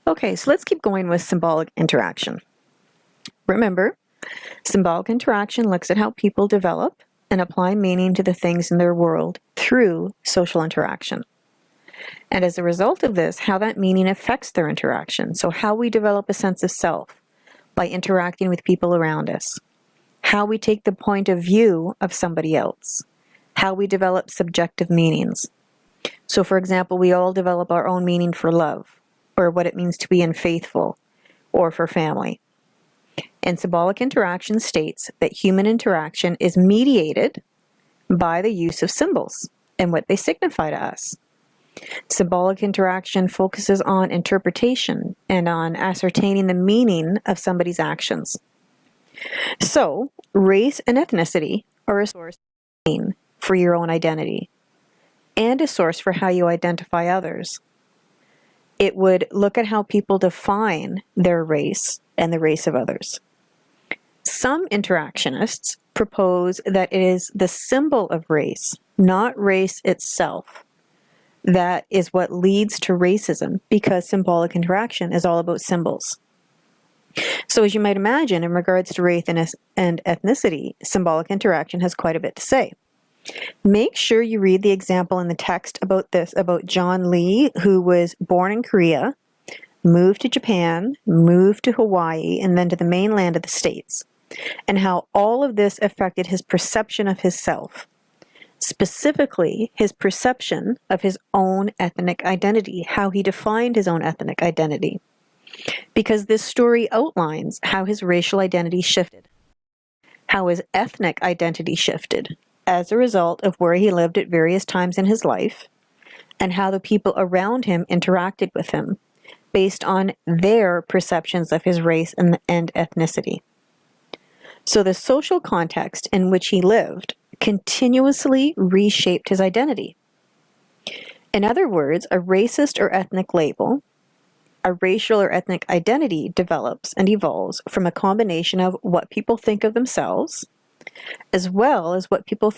Okay, so let's keep going with symbolic interaction. Remember, symbolic interaction looks at how people develop and apply meaning to the things in their world through social interaction. And as a result of this, how that meaning affects their interaction. So how we develop a sense of self by interacting with people around us. How we take the point of view of somebody else. How we develop subjective meanings. So for example, we all develop our own meaning for love, or what it means to be unfaithful, or for family. And symbolic interaction states that human interaction is mediated by the use of symbols and what they signify to us. Symbolic interaction focuses on interpretation and on ascertaining the meaning of somebody's actions. So, race and ethnicity are a source of meaning for your own identity and a source for how you identify others. It would look at how people define their race and the race of others. Some interactionists propose that it is the symbol of race, not race itself, that is what leads to racism, because symbolic interaction is all about symbols. So as you might imagine, in regards to race and ethnicity, symbolic interaction has quite a bit to say. Make sure you read the example in the text about this, about John Lee, who was born in Korea, moved to Japan, moved to Hawaii, and then to the mainland of the States, and how all of this affected his perception of his self, specifically his perception of his own ethnic identity, how he defined his own ethnic identity. Because this story outlines how his racial identity shifted, how his ethnic identity shifted as a result of where he lived at various times in his life, and how the people around him interacted with him based on their perceptions of his race and ethnicity. So the social context in which he lived continuously reshaped his identity. In other words, a racist or ethnic label, a racial or ethnic identity develops and evolves from a combination of what people think of themselves, as well as what people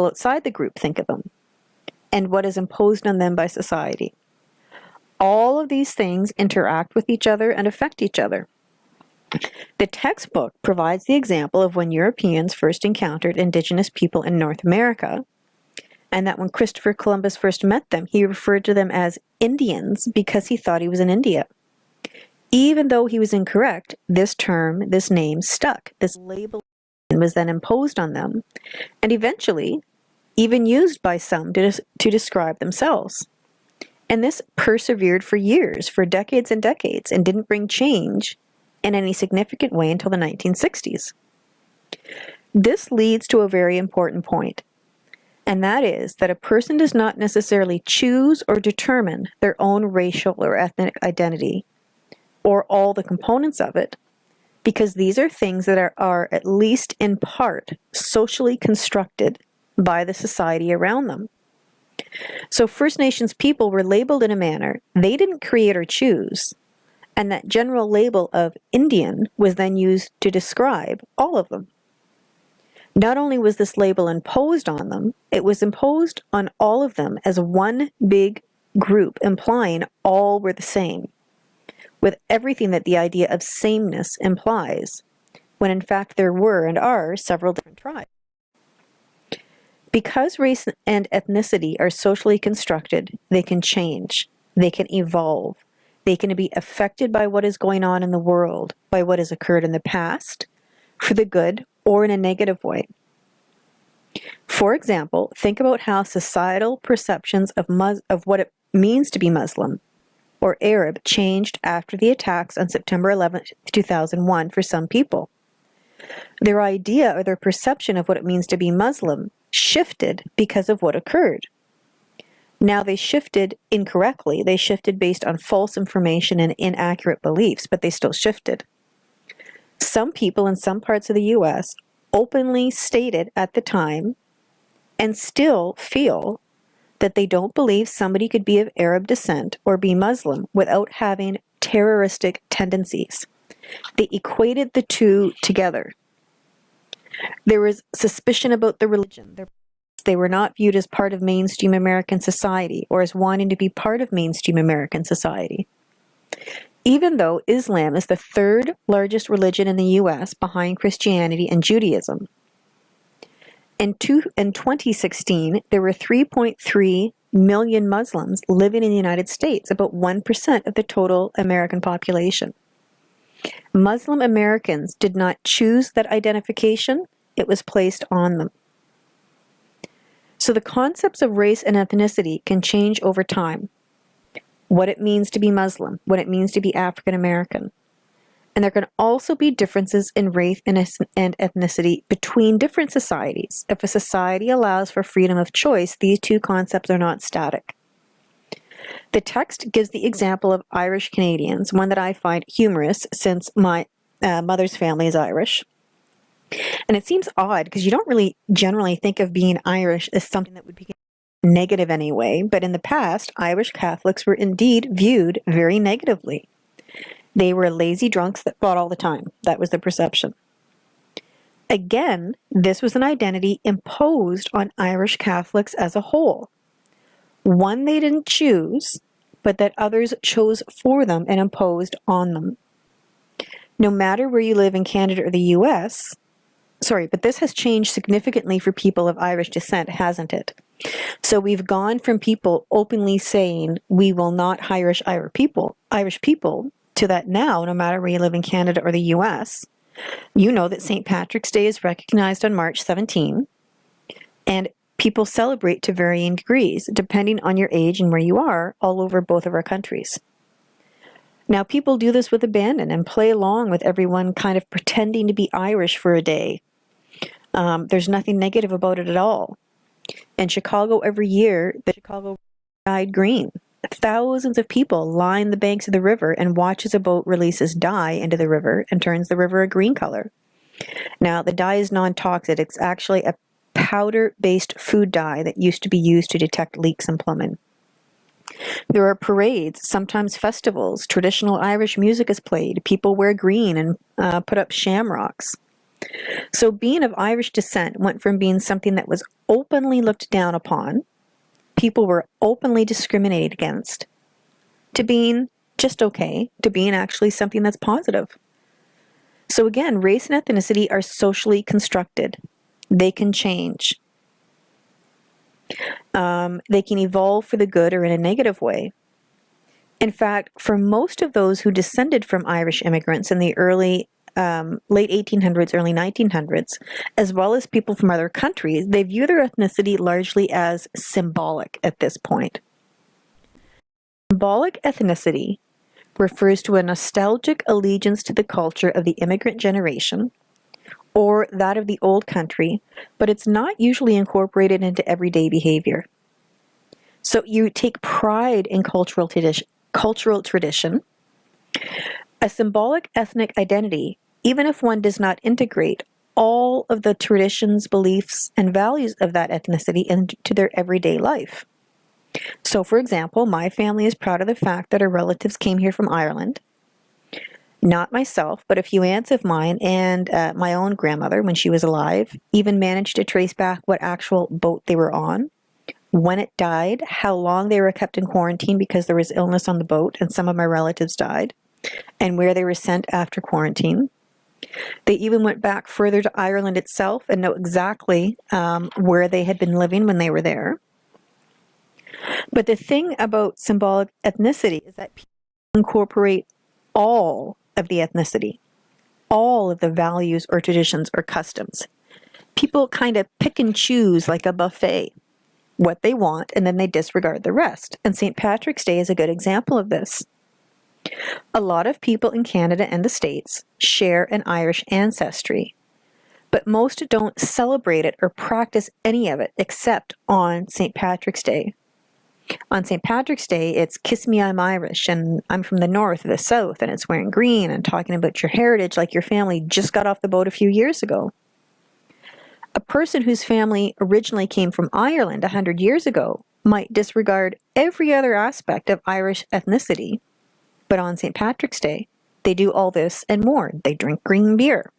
outside the group think of them, and what is imposed on them by society. All of these things interact with each other and affect each other. The textbook provides the example of when Europeans first encountered indigenous people in North America, and that when Christopher Columbus first met them, he referred to them as Indians because he thought he was in India. Even though he was incorrect, this term, this name stuck. This label was then imposed on them, and eventually even used by some to describe themselves. And this persevered for years, for decades and decades, and didn't bring change in any significant way until the 1960s. This leads to a very important point, and that is that a person does not necessarily choose or determine their own racial or ethnic identity, or all the components of it, because these are things that are at least in part socially constructed by the society around them. So First Nations people were labeled in a manner they didn't create or choose, and that general label of Indian was then used to describe all of them. Not only was this label imposed on them, it was imposed on all of them as one big group, implying all were the same, with everything that the idea of sameness implies, when in fact there were and are several different tribes. Because race and ethnicity are socially constructed, they can change, they can evolve, they can be affected by what is going on in the world, by what has occurred in the past, for the good or in a negative way. For example, think about how societal perceptions of what it means to be Muslim or Arab changed after the attacks on September 11, 2001 for some people. Their idea or their perception of what it means to be Muslim shifted because of what occurred. Now they shifted incorrectly. They shifted based on false information and inaccurate beliefs, but they still shifted. Some people in some parts of the U.S. openly stated at the time and still feel that they don't believe somebody could be of Arab descent or be Muslim without having terroristic tendencies. They equated the two together. There was suspicion about the religion. they were not viewed as part of mainstream American society or as wanting to be part of mainstream American society. Even though Islam is the third largest religion in the U.S. behind Christianity and Judaism. In 2016, there were 3.3 million Muslims living in the United States, about 1% of the total American population. Muslim Americans did not choose that identification, it was placed on them. So the concepts of race and ethnicity can change over time. What it means to be Muslim, what it means to be African American. And there can also be differences in race and ethnicity between different societies. If a society allows for freedom of choice, these two concepts are not static. The text gives the example of Irish Canadians, one that I find humorous since my mother's family is Irish. And it seems odd because you don't really generally think of being Irish as something that would be negative anyway, but in the past, Irish Catholics were indeed viewed very negatively. They were lazy drunks that fought all the time. That was the perception. Again, this was an identity imposed on Irish Catholics as a whole. One they didn't choose, but that others chose for them and imposed on them. No matter where you live in Canada or the US, but this has changed significantly for people of Irish descent, hasn't it? So we've gone from people openly saying we will not hire Irish people, to that now, no matter where you live in Canada or the US, you know that St. Patrick's Day is recognized on March 17, and people celebrate to varying degrees, depending on your age and where you are, all over both of our countries. Now, people do this with abandon and play along with everyone kind of pretending to be Irish for a day. There's nothing negative about it at all. In Chicago every year, the Chicago dyed green. Thousands of people line the banks of the river and watch as a boat releases dye into the river and turns the river a green color. Now, the dye is non-toxic. It's actually a powder-based food dye that used to be used to detect leaks in plumbing. There are parades, sometimes festivals. Traditional Irish music is played. People wear green and put up shamrocks. So being of Irish descent went from being something that was openly looked down upon, people were openly discriminated against, to being just okay, to being actually something that's positive. So again, race and ethnicity are socially constructed. They can change. They can evolve for the good or in a negative way. In fact, for most of those who descended from Irish immigrants in the late 1800s, early 1900s, as well as people from other countries, they view their ethnicity largely as symbolic at this point. Symbolic ethnicity refers to a nostalgic allegiance to the culture of the immigrant generation or that of the old country, but it's not usually incorporated into everyday behavior. So you take pride in cultural tradition. A symbolic ethnic identity, even if one does not integrate all of the traditions, beliefs, and values of that ethnicity into their everyday life. So, for example, my family is proud of the fact that our relatives came here from Ireland. Not myself, but a few aunts of mine and my own grandmother, when she was alive, even managed to trace back what actual boat they were on, when it died, how long they were kept in quarantine because there was illness on the boat and some of my relatives died, and where they were sent after quarantine. They even went back further to Ireland itself and know exactly where they had been living when they were there. But the thing about symbolic ethnicity is that people incorporate all of the ethnicity, all of the values or traditions or customs. People kind of pick and choose like a buffet what they want, and then they disregard the rest. And St. Patrick's Day is a good example of this. A lot of people in Canada and the States share an Irish ancestry, but most don't celebrate it or practice any of it except on St. Patrick's Day. On St. Patrick's Day, it's kiss me, I'm Irish, and I'm from the north or the south, and it's wearing green and talking about your heritage like your family just got off the boat a few years ago. A person whose family originally came from Ireland 100 years ago might disregard every other aspect of Irish ethnicity, but on St. Patrick's Day, they do all this and more. They drink green beer.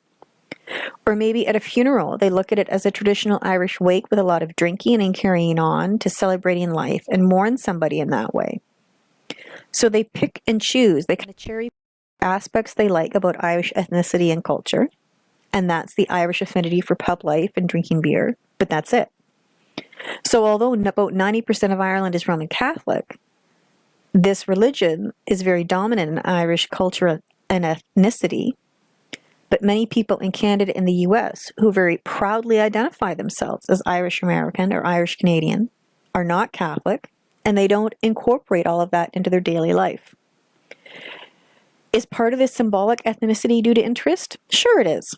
Or maybe at a funeral, they look at it as a traditional Irish wake with a lot of drinking and carrying on to celebrating life and mourn somebody in that way. So they pick and choose. They kind of cherry aspects they like about Irish ethnicity and culture. And that's the Irish affinity for pub life and drinking beer, but that's it. So although about 90% of Ireland is Roman Catholic, this religion is very dominant in Irish culture and ethnicity. But many people in Canada and the US who very proudly identify themselves as Irish American or Irish Canadian are not Catholic, and they don't incorporate all of that into their daily life. Is part of this symbolic ethnicity due to interest? Sure it is.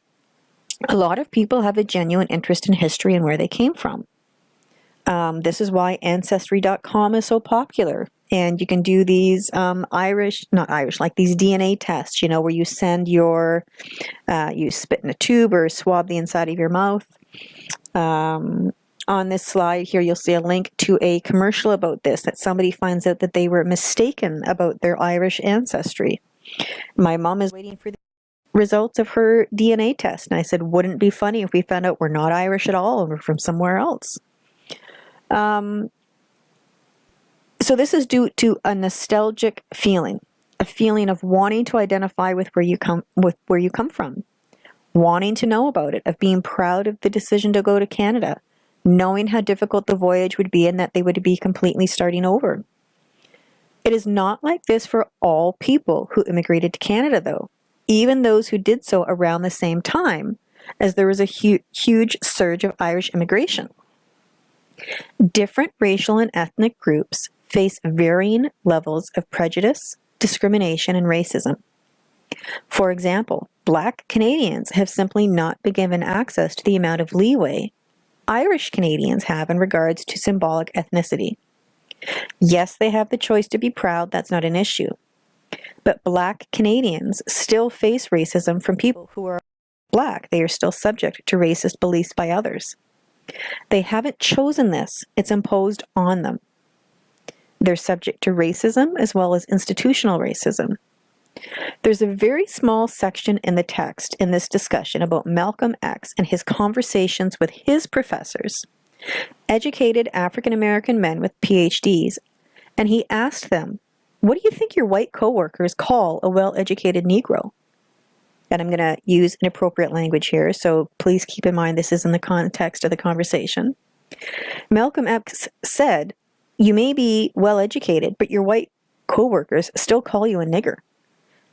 A lot of people have a genuine interest in history and where they came from. This is why Ancestry.com is so popular. And you can do these these DNA tests, where you send you spit in a tube or swab the inside of your mouth. On this slide here, you'll see a link to a commercial about this, that somebody finds out that they were mistaken about their Irish ancestry. My mom is waiting for the results of her DNA test. And I said, wouldn't it be funny if we found out we're not Irish at all and we're from somewhere else? So this is due to a nostalgic feeling, a feeling of wanting to identify with where you come from, wanting to know about it, of being proud of the decision to go to Canada, knowing how difficult the voyage would be and that they would be completely starting over. It is not like this for all people who immigrated to Canada, though, even those who did so around the same time as there was a huge surge of Irish immigration. Different racial and ethnic groups face varying levels of prejudice, discrimination, and racism. For example, Black Canadians have simply not been given access to the amount of leeway Irish Canadians have in regards to symbolic ethnicity. Yes, they have the choice to be proud, that's not an issue. But Black Canadians still face racism from people who are Black. They are still subject to racist beliefs by others. They haven't chosen this, it's imposed on them. They're subject to racism as well as institutional racism. There's a very small section in the text in this discussion about Malcolm X and his conversations with his professors, educated African American men with PhDs, and he asked them, what do you think your white coworkers call a well-educated Negro? And I'm going to use inappropriate language here, so please keep in mind this is in the context of the conversation. Malcolm X said, you may be well-educated, but your white coworkers still call you a nigger.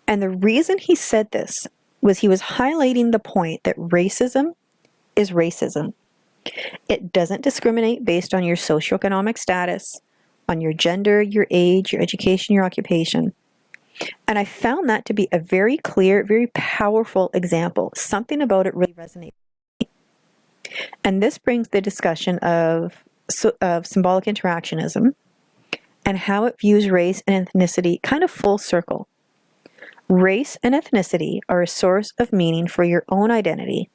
And the reason he said this was he was highlighting the point that racism is racism. It doesn't discriminate based on your socioeconomic status, on your gender, your age, your education, your occupation. And I found that to be a very clear, very powerful example. Something about it really resonated with me. And this brings the discussion of symbolic interactionism and how it views race and ethnicity kind of full circle. Race and ethnicity are a source of meaning for your own identity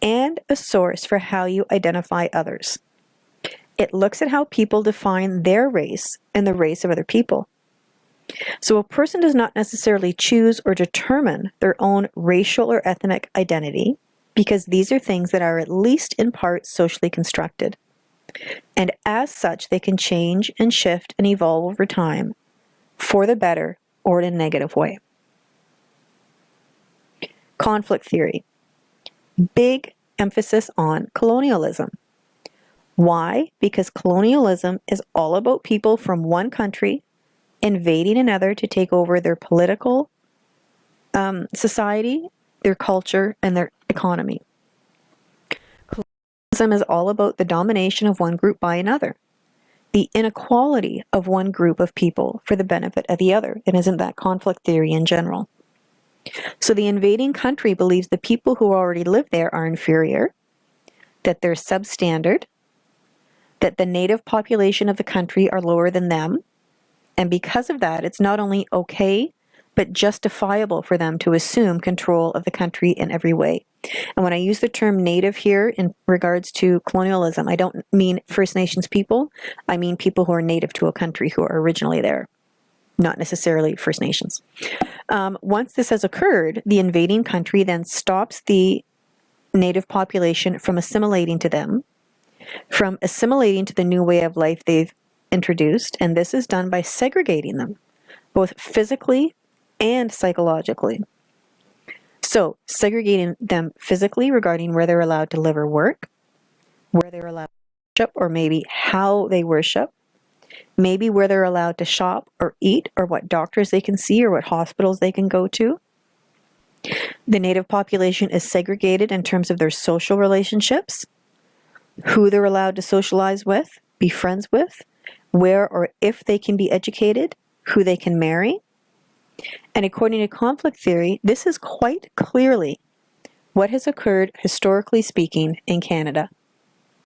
and a source for how you identify others. It looks at how people define their race and the race of other people. So a person does not necessarily choose or determine their own racial or ethnic identity because these are things that are at least in part socially constructed. And as such, they can change and shift and evolve over time for the better or in a negative way. Conflict theory. Big emphasis on colonialism. Why? Because colonialism is all about people from one country invading another to take over their political society, their culture, and their economy. Colonialism is all about the domination of one group by another, the inequality of one group of people for the benefit of the other. And isn't that conflict theory in general? So the invading country believes the people who already live there are inferior, that they're substandard, that the native population of the country are lower than them, and because of that, it's not only okay, but justifiable for them to assume control of the country in every way. And when I use the term native here in regards to colonialism, I don't mean First Nations people, I mean people who are native to a country who are originally there, not necessarily First Nations. Once this has occurred, the invading country then stops the Native population from assimilating to them, from assimilating to the new way of life they've introduced, and this is done by segregating them, both physically and psychologically. So, segregating them physically regarding where they're allowed to live or work, where they're allowed to worship, or maybe how they worship, maybe where they're allowed to shop or eat, or what doctors they can see, or what hospitals they can go to. The Native population is segregated in terms of their social relationships, who they're allowed to socialize with, be friends with, where or if they can be educated, who they can marry. And according to conflict theory, this is quite clearly what has occurred, historically speaking, in Canada.